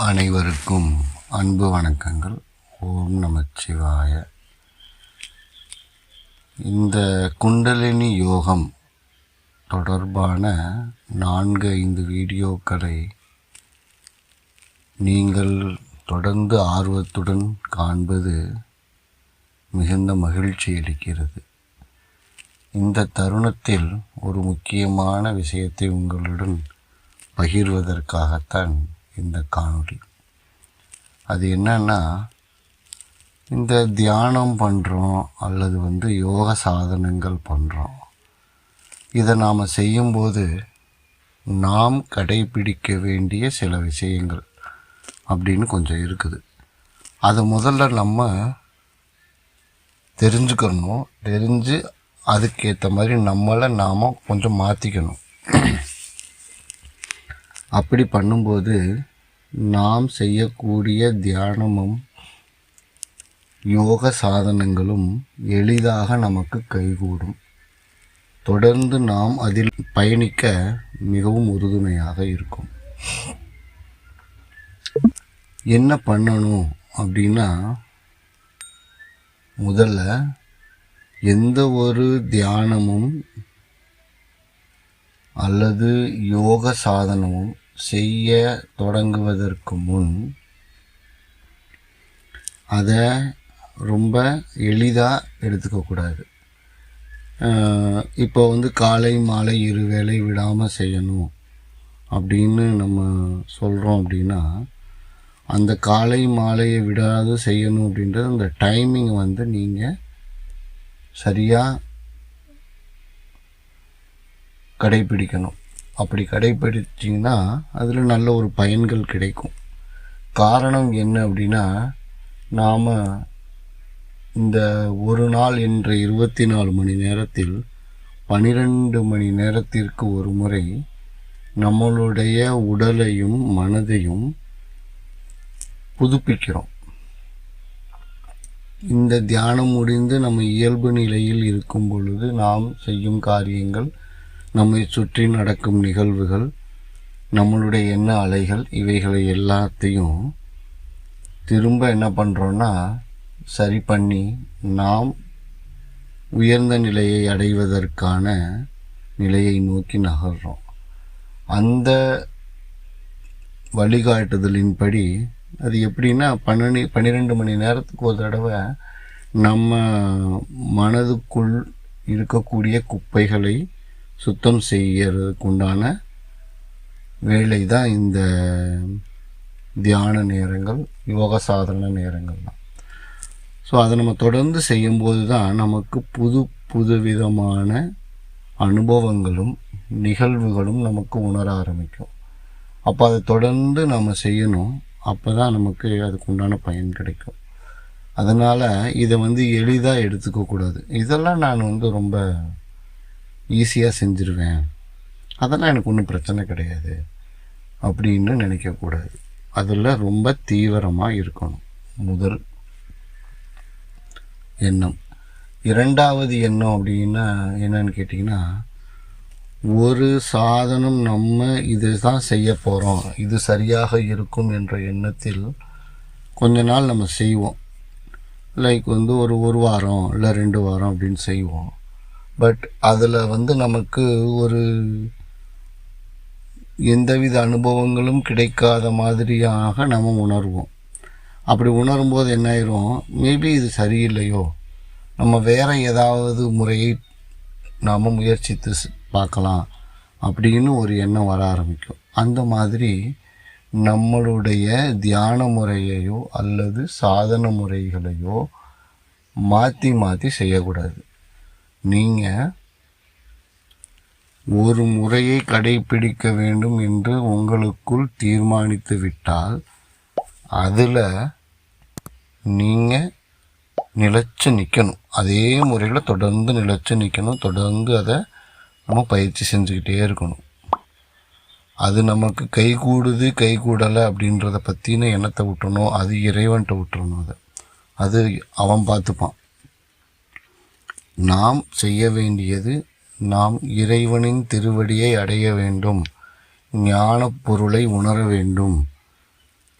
அனைவருக்கும் அன்பு வணக்கங்கள். ஓம் நமச்சிவாய. இந்த குண்டலினி யோகம் தொடர்பான 4-5 வீடியோக்களை நீங்கள் தொடர்ந்து ஆர்வத்துடன் காண்பது மிகுந்த மகிழ்ச்சி அளிக்கிறது. இந்த தருணத்தில் ஒரு முக்கியமான விஷயத்தை உங்களுடன் பகிர்வதற்காகத்தான் இந்த காணொளி. அது என்னன்னா, இந்த தியானம் பண்ணுறோம் அல்லது யோக சாதனங்கள் பண்ணுறோம். இதை நாம் செய்யும்போது நாம் கடைபிடிக்க வேண்டிய சில விஷயங்கள் அப்படின்னு கொஞ்சம் இருக்குது. அதை முதல்ல நம்ம தெரிஞ்சுக்கணும். தெரிஞ்சு அதுக்கேற்ற மாதிரி நம்மளை நாம் கொஞ்சம் மாற்றிக்கணும். அப்படி பண்ணும்போது நாம் செய்யக்கூடிய தியானமும் யோக சாதனங்களும் எளிதாக நமக்கு கைகூடும். தொடர்ந்து நாம் அதில் பயணிக்க மிகவும் உறுதுணையாக இருக்கும். என்ன பண்ணணும் அப்படின்னா, முதல்ல எந்த ஒரு தியானமும் அல்லது யோக சாதனமும் செய்ய தொடங்குவதற்கு முன் அதை ரொம்ப எளிதாக எடுத்துக்கக்கூடாது. இப்போ காலை மாலை 2 வேளை விடாமல் செய்யணும் அப்படின்னு நம்ம சொல்கிறோம். அப்படின்னா அந்த காலை மாலையை விடாது செய்யணும் அப்படின்றது அந்த டைமிங் நீங்கள் சரியாக கடைப்பிடிக்கணும். அப்படி கடைப்பிடிச்சிங்கன்னா அதில் நல்ல ஒரு பயன்கள் கிடைக்கும். காரணம் என்ன அப்படின்னா, நாம் இந்த ஒரு நாள் என்ற 24 மணி நேரத்தில் 12 மணி நேரத்திற்கு ஒரு முறை நம்மளுடைய உடலையும் மனதையும் புதுப்பிக்கிறோம். இந்த தியானம் முடிந்து நம்ம இயல்பு நிலையில் இருக்கும் பொழுது நாம் செய்யும் காரியங்கள், நம்மை சுற்றி நடக்கும் நிகழ்வுகள், நம்மளுடைய எண்ண அலைகள், இவைகளை எல்லாத்தையும் திரும்ப என்ன பண்ணுறோன்னா சரி பண்ணி நாம் உயர்ந்த நிலையை அடைவதற்கான நிலையை நோக்கி நகர்றோம். அந்த வழிகாட்டுதலின்படி அது எப்படின்னா 12 மணி நேரத்துக்கு ஒரு தடவை நம்ம மனதுக்குள் இருக்கக்கூடிய குப்பைகளை சுத்தம் செய்யறதுக்கு உண்டான வேலை தான் இந்த தியான நேரங்கள், யோக சாதன நேரங்கள் தான். ஸோ அதை நம்ம தொடர்ந்து செய்யும்போது தான் நமக்கு புது விதமான அனுபவங்களும் நிகழ்வுகளும் நமக்கு உணர ஆரம்பிக்கும். அப்போ அதை தொடர்ந்து நம்ம செய்யணும். அப்போ தான் நமக்கு அதுக்கு உண்டான பயன் கிடைக்கும். அதனால் இதை எளிதாக எடுத்துக்கக்கூடாது. இதெல்லாம் நான் ரொம்ப ஈஸியாக செஞ்சுருவேன், அதெல்லாம் எனக்கு ஒன்றும் பிரச்சனை கிடையாது அப்படின்னு நினைக்கக்கூடாது. அதில் ரொம்ப தீவிரமாக இருக்கணும். முதல் எண்ணம். 2வது எண்ணம் அப்படின்னா என்னன்னு கேட்டிங்கன்னா, ஒரு சாதனம் நம்ம இது தான் செய்ய போகிறோம், இது சரியாக இருக்கும் என்ற எண்ணத்தில் கொஞ்ச நாள் நம்ம செய்வோம். லைக் ஒரு வாரம் இல்லை 2 வாரம் அப்படின்னு செய்வோம். பட் அதில் நமக்கு ஒரு எந்தவித அனுபவங்களும் கிடைக்காத மாதிரியாக நம்ம உணர்வோம். அப்படி உணரும்போது என்ன ஆயிரும், மேபி இது சரியில்லையோ, நம்ம வேறு ஏதாவது முறையை நாம் முயற்சித்து பார்க்கலாம் அப்படின்னு ஒரு எண்ணம் வர ஆரம்பிக்கும். அந்த மாதிரி நம்மளுடைய தியான முறையையோ அல்லது சாதன முறைகளையோ மாற்றி செய்யக்கூடாது. நீங்கள் ஒரு முறையை கடைபிடிக்க வேண்டும் என்று உங்களுக்குள் தீர்மானித்து விட்டால் அதில் நீங்கள் நிலைச்சு நிற்கணும். அதே முறையில் தொடர்ந்து நிலைச்சு நிற்கணும். தொடர்ந்து அதை நம்ம பயிற்சி செஞ்சுக்கிட்டே இருக்கணும். அது நமக்கு கை கூடலை அப்படின்றத பற்றின எண்ணத்தை விட்டுறணும். அது இறைவன்கிட்ட விட்டுறணும். அது அவன் பார்த்துப்பான். நாம் செய்ய வேண்டியது, நாம் இறைவனின் திருவடியை அடைய வேண்டும், ஞான பொருளை உணர வேண்டும்,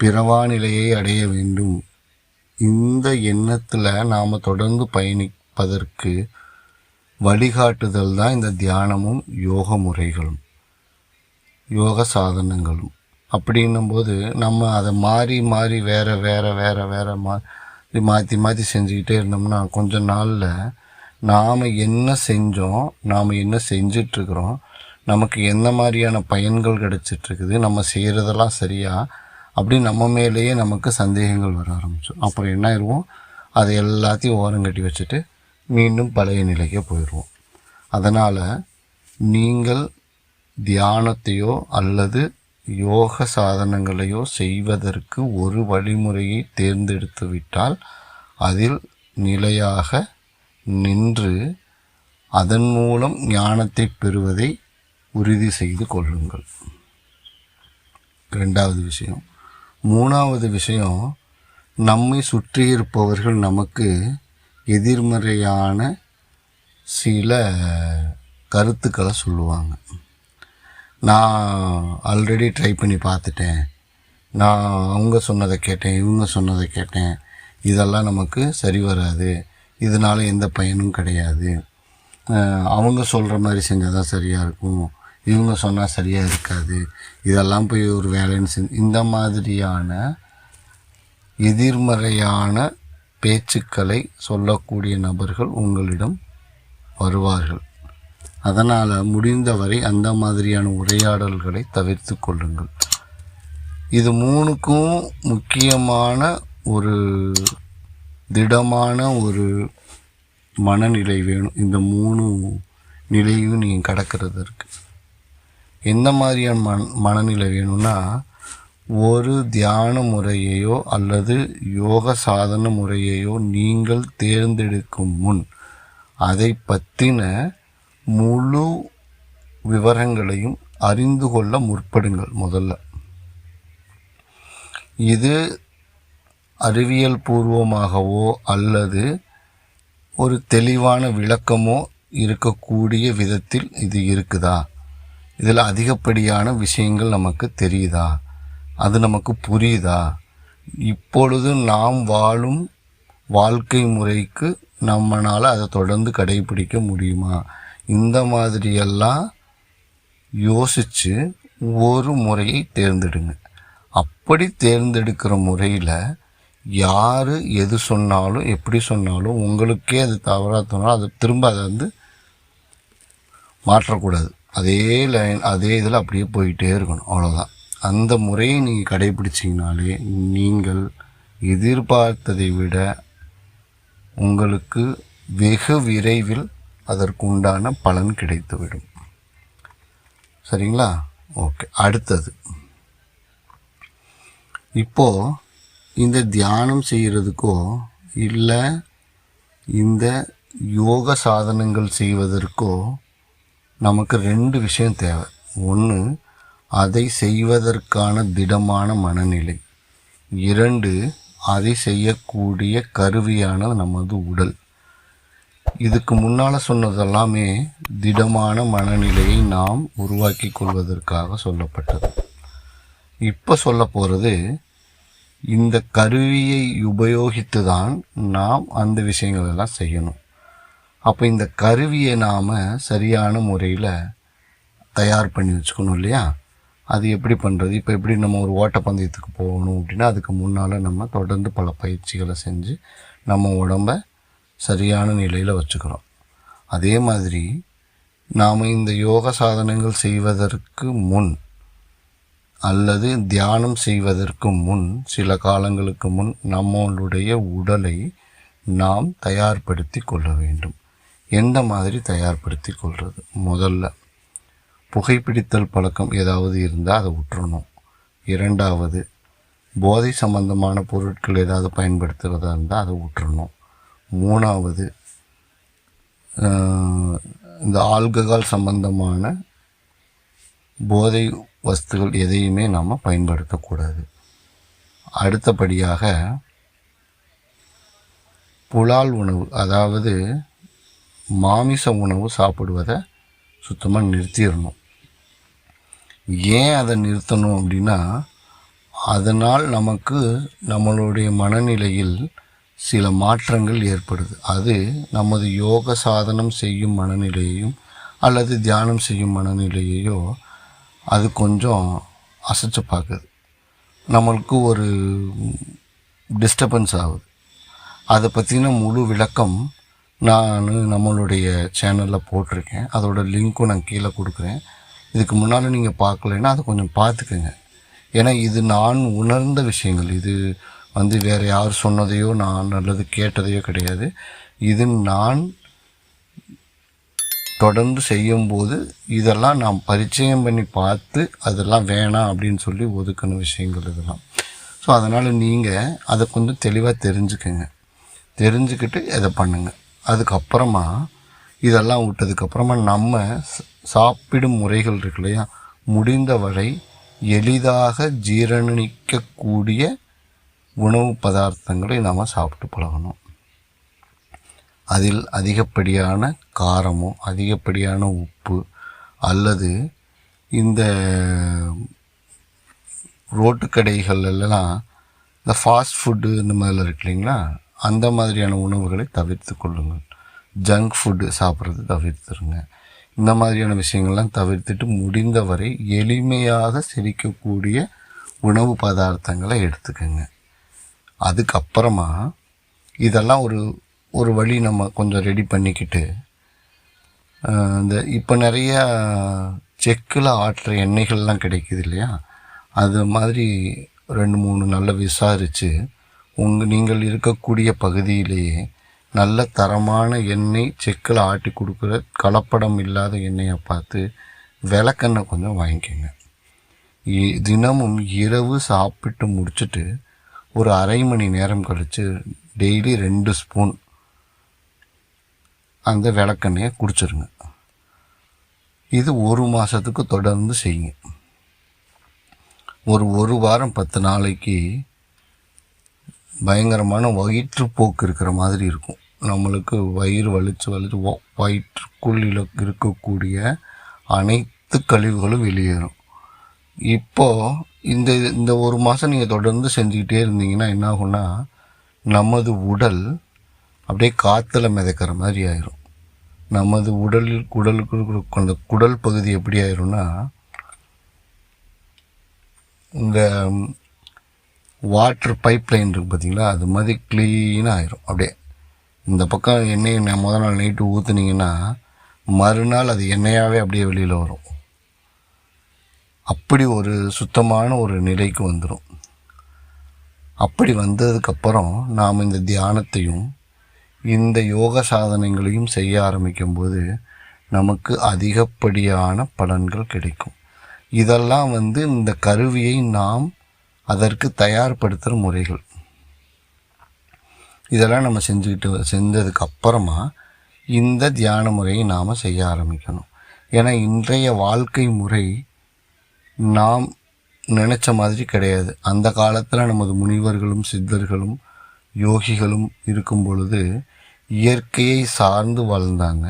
பிறவா நிலையை அடைய வேண்டும். இந்த எண்ணத்தில் நாம் தொடர்ந்து பயணிப்பதற்கு வழிகாட்டுதல் தான் இந்த தியானமும் யோக முறைகளும் யோக சாதனங்களும். அப்படின்னும்போது நம்ம அதை மாறி மாறி வேறு மாற்றி மாற்றி செஞ்சுக்கிட்டே இருந்தோம்னா கொஞ்ச நாளில் நாம் என்ன செஞ்சோம், நாம் என்ன செஞ்சிட்ருக்குறோம், நமக்கு எந்த மாதிரியான பயன்கள் கிடச்சிட்ருக்குது, நம்ம செய்கிறதெல்லாம் சரியா அப்படி நம்ம மேலேயே நமக்கு சந்தேகங்கள் வர ஆரம்பிச்சோம். அப்புறம் என்ன ஆயிடுவோம், அதை எல்லாத்தையும் ஓரங்கட்டி வச்சுட்டு மீண்டும் பழைய நிலைக்கே போயிடுவோம். அதனால் நீங்கள் தியானத்தையோ அல்லது யோக சாதனங்களையோ செய்வதற்கு ஒரு வழிமுறையை தேர்ந்தெடுத்து விட்டால் அதில் நிலையாக நின்று அதன் மூலம் ஞானத்தை பெறுவதை உறுதி செய்து கொள்ளுங்கள். 2வது விஷயம். 3வது விஷயம், நம்மை சுற்றியிருப்பவர்கள் நமக்கு எதிர்மறையான சில கருத்துக்களை சொல்லுவாங்க. நான் ஆல்ரெடி ட்ரை பண்ணி பார்த்துட்டேன், நான் அவங்க சொன்னதை கேட்டேன், இவங்க சொன்னதை கேட்டேன், இதெல்லாம் நமக்கு சரி வராது, இதனால் எந்த பயனும் கிடையாது, அவங்க சொல்கிற மாதிரி செஞ்சால் தான் சரியாக இருக்கும், இவங்க சொன்னால் சரியாக இருக்காது, இதெல்லாம் போய் ஒரு வேலைன்னு இந்த மாதிரியான எதிர்மறையான பேச்சுக்களை சொல்லக்கூடிய நபர்கள் உங்களிடம் வருவார்கள். அதனால் முடிந்தவரை அந்த மாதிரியான உரையாடல்களை தவிர்த்து கொள்ளுங்கள். இது 3க்கும் முக்கியமான ஒரு திடமான ஒரு மனநிலை வேணும். இந்த 3 நிலையும் நீங்கள் கடக்கிறதற்கு எந்த மாதிரியான மனநிலை வேணும்னா, ஒரு தியான முறையையோ அல்லது யோக சாதன முறையையோ நீங்கள் தேர்ந்தெடுக்கும் முன் அதை பற்றின முழு விவரங்களையும் அறிந்து கொள்ள முற்படுங்கள். முதல்ல இது அறிவியல் பூர்வமாகவோ அல்லது ஒரு தெளிவான விளக்கமோ இருக்கக்கூடிய விதத்தில் இது இருக்குதா, இதில் அதிகப்படியான விஷயங்கள் நமக்கு தெரியுதா, அது நமக்கு புரியுதா, இப்பொழுது நாம் வாழும் வாழ்க்கை முறைக்கு நம்மளால் அதை தொடர்ந்து கடைபிடிக்க முடியுமா, இந்த மாதிரியெல்லாம் யோசித்து ஒரு முறையை தேர்ந்தெடுங்க. அப்படி தேர்ந்தெடுக்கிற முறையில் யார் எது சொன்னாலும் எப்படி சொன்னாலும் உங்களுக்கே அது தவறாக தோணும், அது திரும்ப அதை மாற்றக்கூடாது. அதே லைன் அதே இதில் அப்படியே போயிட்டே இருக்கணும், அவ்வளோதான். அந்த முறையை நீங்கள் கடைபிடிச்சிங்கனாலே நீங்கள் எதிர்பார்த்ததை விட உங்களுக்கு வெகு விரைவில் அதற்குண்டான பலன் கிடைத்துவிடும். சரிங்களா? ஓகே. அடுத்தது, இப்போது இந்த தியானம் செய்கிறதுக்கோ இல்லை இந்த யோக சாதனங்கள் செய்வதற்கோ நமக்கு 2 விஷயம் தேவை. ஒன்று, அதை செய்வதற்கான திடமான மனநிலை. 2, அதை செய்யக்கூடிய கருவியான நமது உடல். இதுக்கு முன்னால் சொன்னதெல்லாமே திடமான மனநிலையை நாம் உருவாக்கி கொள்வதற்காக சொல்லப்பட்டது. இப்போ சொல்ல போகிறது, இந்த கருவியை உபயோகித்து தான் நாம் அந்த விஷயங்கள் எல்லாம் செய்யணும். அப்போ இந்த கருவியை நாம் சரியான முறையில் தயார் பண்ணி வச்சுக்கணும் இல்லையா? அது எப்படி பண்ணுறது? இப்போ எப்படி நம்ம ஒரு ஓட்டப்பந்தயத்துக்கு போகணும் அப்படின்னா அதுக்கு முன்னால் நம்ம தொடர்ந்து பல பயிற்சிகளை செஞ்சு நம்ம உடம்பை சரியான நிலையில் வச்சுக்கிறோம். அதே மாதிரி நாம் இந்த யோக சாதனங்கள் செய்வதற்கு முன் அல்லது தியானம் செய்வதற்கு முன் சில காலங்களுக்கு முன் நம்மளுடைய உடலை நாம் தயார்படுத்தி கொள்ள வேண்டும். எந்த மாதிரி தயார்படுத்தி கொள்வது? முதல்ல, புகைப்பிடித்தல் பழக்கம் ஏதாவது இருந்தால் அதை விட்டுறணும். 2வது, போதை சம்பந்தமான பொருட்கள் ஏதாவது பயன்படுத்துகிறதா இருந்தால் அதை விட்டுறணும். 3வது, இந்த ஆல்கஹால் சம்பந்தமான போதை வஸ்துகள் எதையுமே நாம் பயன்படுத்தக்கூடாது. அடுத்தபடியாக புலால் உணவு, அதாவது மாமிச உணவு சாப்பிடுவதை சுத்தமாக நிறுத்திடணும். ஏன் அதை நிறுத்தணும் அப்படின்னா, அதனால் நமக்கு நம்மளுடைய மனநிலையில் சில மாற்றங்கள் ஏற்படுது. அது நமது யோக சாதனம் செய்யும் மனநிலையையும் அல்லது தியானம் செய்யும் மனநிலையையோ அது கொஞ்சம் அசைச்சு பார்க்குது. நம்மளுக்கு ஒரு டிஸ்டர்பன்ஸ் ஆகுது. அதை பற்றின முழு விளக்கம் நான் நம்மளுடைய சேனலில் போட்டிருக்கேன். அதோட லிங்க்கும் நான் கீழே கொடுக்குறேன். இதுக்கு முன்னால் நீங்கள் பார்க்கலைன்னா அதை கொஞ்சம் பார்த்துக்குங்க. ஏன்னா இது நான் உணர்ந்த விஷயங்கள். இது வேறு யார் சொன்னதையோ நான் அல்லது கேட்டதையோ கிடையாது. இது நான் தொடர்ந்து செய்யும்போது இதெல்லாம் நான் பரிச்சயம் பண்ணி பார்த்து அதெல்லாம் வேணாம் அப்படின்னு சொல்லி ஒதுக்கின விஷயங்கள் இதெல்லாம். ஸோ அதனால் நீங்கள் அதை கொஞ்சம் தெளிவாக தெரிஞ்சுக்கிட்டு இதை பண்ணுங்கள். அதுக்கப்புறமா இதெல்லாம் விட்டதுக்கப்புறமா நம்ம சாப்பிடும் முறைகள் இருக்கு இல்லையா, முடிந்தவரை எளிதாக ஜீரணிக்கக்கூடிய உணவு பதார்த்தங்களை நாம் சாப்பிட்டு பழகணும். அதில் அதிகப்படியான காரமோ அதிகப்படியான உப்பு அல்லது இந்த ரோட்டு கடைகள்லாம் இந்த ஃபாஸ்ட் ஃபுட்டு இந்த மாதிரிலாம் இருக்கு இல்லைங்களா, அந்த மாதிரியான உணவுகளை தவிர்த்து கொள்ளுங்கள். ஜங்க் ஃபுட்டு சாப்பிட்றது தவிர்த்துருங்க. இந்த மாதிரியான விஷயங்கள்லாம் தவிர்த்துட்டு முடிந்தவரை எளிமையாக செரிக்கக்கூடிய உணவு பதார்த்தங்களை எடுத்துக்கோங்க. அதுக்கப்புறமா இதெல்லாம் ஒரு வழி நம்ம கொஞ்சம் ரெடி பண்ணிக்கிட்டு இந்த இப்போ நிறையா செக்கில் ஆட்டுற எண்ணெய்கள்லாம் கிடைக்குது இல்லையா, அது மாதிரி 2-3 நல்லா விசாரித்து நீங்கள் இருக்கக்கூடிய பகுதியிலேயே நல்ல தரமான எண்ணெய் செக்கில் ஆட்டி கொடுக்குற கலப்படம் இல்லாத எண்ணெயை பார்த்து விளக்கெண்ணெய் கொஞ்சம் வாங்கிக்கோங்க. தினமும் இரவு சாப்பிட்டு முடிச்சுட்டு ஒரு அரை மணி நேரம் கழித்து டெய்லி 2 ஸ்பூன் அந்த விளக்கெண்ணெயை குடிச்சிருங்க. இது 1 மாதத்துக்கு தொடர்ந்து செய்யுங்க. ஒரு வாரம் 10 நாளைக்கு பயங்கரமான வயிற்றுப்போக்கு இருக்கிற மாதிரி இருக்கும். நம்மளுக்கு வயிறு வலிச்சு வயிற்றுக்குள் இருக்கக்கூடிய அனைத்து கழிவுகளும் வெளியேறும். இப்போது இந்த 1 மாதம் நீங்கள் தொடர்ந்து செஞ்சுக்கிட்டே இருந்தீங்கன்னா என்ன ஆகும்னா, நமது உடல் அப்படியே காற்றுல மிதக்கிற மாதிரி ஆயிரும். நமது உடலுக்கு அந்த குடல் பகுதி எப்படி ஆயிரும்னா, இந்த வாட்டர் பைப் லைன் இருக்குது பார்த்தீங்களா, அது மாதிரி க்ளீனாக ஆயிரும். அப்படியே இந்த பக்கம் எண்ணெயை முதல் நாள் நைட்டு ஊற்றுனீங்கன்னா மறுநாள் அது எண்ணெயாகவே அப்படியே வெளியில் வரும். அப்படி ஒரு சுத்தமான ஒரு நிலைக்கு வந்துடும். அப்படி வந்ததுக்கப்புறம் நாம் இந்த தியானத்தையும் இந்த யோக சாதனைகளையும் செய்ய ஆரம்பிக்கும்போது நமக்கு அதிகப்படியான பலன்கள் கிடைக்கும். இதெல்லாம் இந்த கருவியை நாம் அதற்கு தயார்படுத்துகிற முறைகள். இதெல்லாம் நம்ம செஞ்சதுக்கு அப்புறமா இந்த தியான முறையை நாம் செய்ய ஆரம்பிக்கணும். ஏன்னா இன்றைய வாழ்க்கை முறை நாம் நினச்ச மாதிரி கிடையாது. அந்த காலத்தில் நமது முனிவர்களும் சித்தர்களும் யோகிகளும் இருக்கும் பொழுது இயற்கையை சார்ந்து வாழ்ந்தாங்க.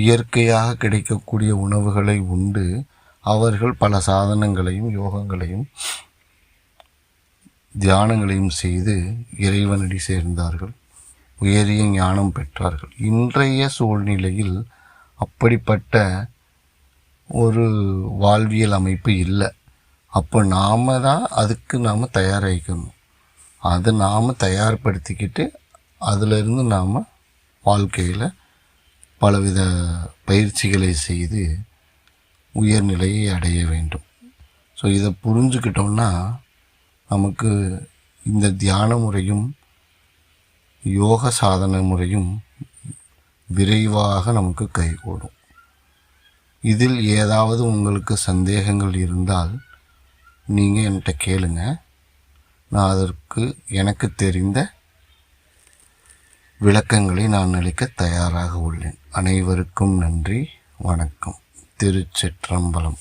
இயற்கையாக கிடைக்கக்கூடிய உணவுகளை உண்டு அவர்கள் பல சாதனங்களையும் யோகங்களையும் தியானங்களையும் செய்து இறைவனடி சேர்ந்தார்கள், உயரிய ஞானம் பெற்றார்கள். இன்றைய சூழ்நிலையில் அப்படிப்பட்ட ஒரு வாழ்வியல் அமைப்பு இல்லை. அப்போ நாம் தான் அதுக்கு நாம் தயாராகிக்கணும். அதை நாம் தயார்படுத்திக்கிட்டு அதிலிருந்து நாம் வாழ்க்கையில் பலவித பயிற்சிகளை செய்து உயர்நிலையை அடைய வேண்டும். ஸோ இதை புரிஞ்சுக்கிட்டோம்னா நமக்கு இந்த தியான முறையும் யோக சாதனை முறையும் விரைவாக நமக்கு கைகூடும். இதில் ஏதாவது உங்களுக்கு சந்தேகங்கள் இருந்தால் நீங்கள் என்கிட்ட கேளுங்க. நான் அதற்கு எனக்கு தெரிந்த விளக்கங்களை நான் அளிக்க தயாராக உள்ளேன். அனைவருக்கும் நன்றி, வணக்கம். திருச்சிற்றம்பலம்.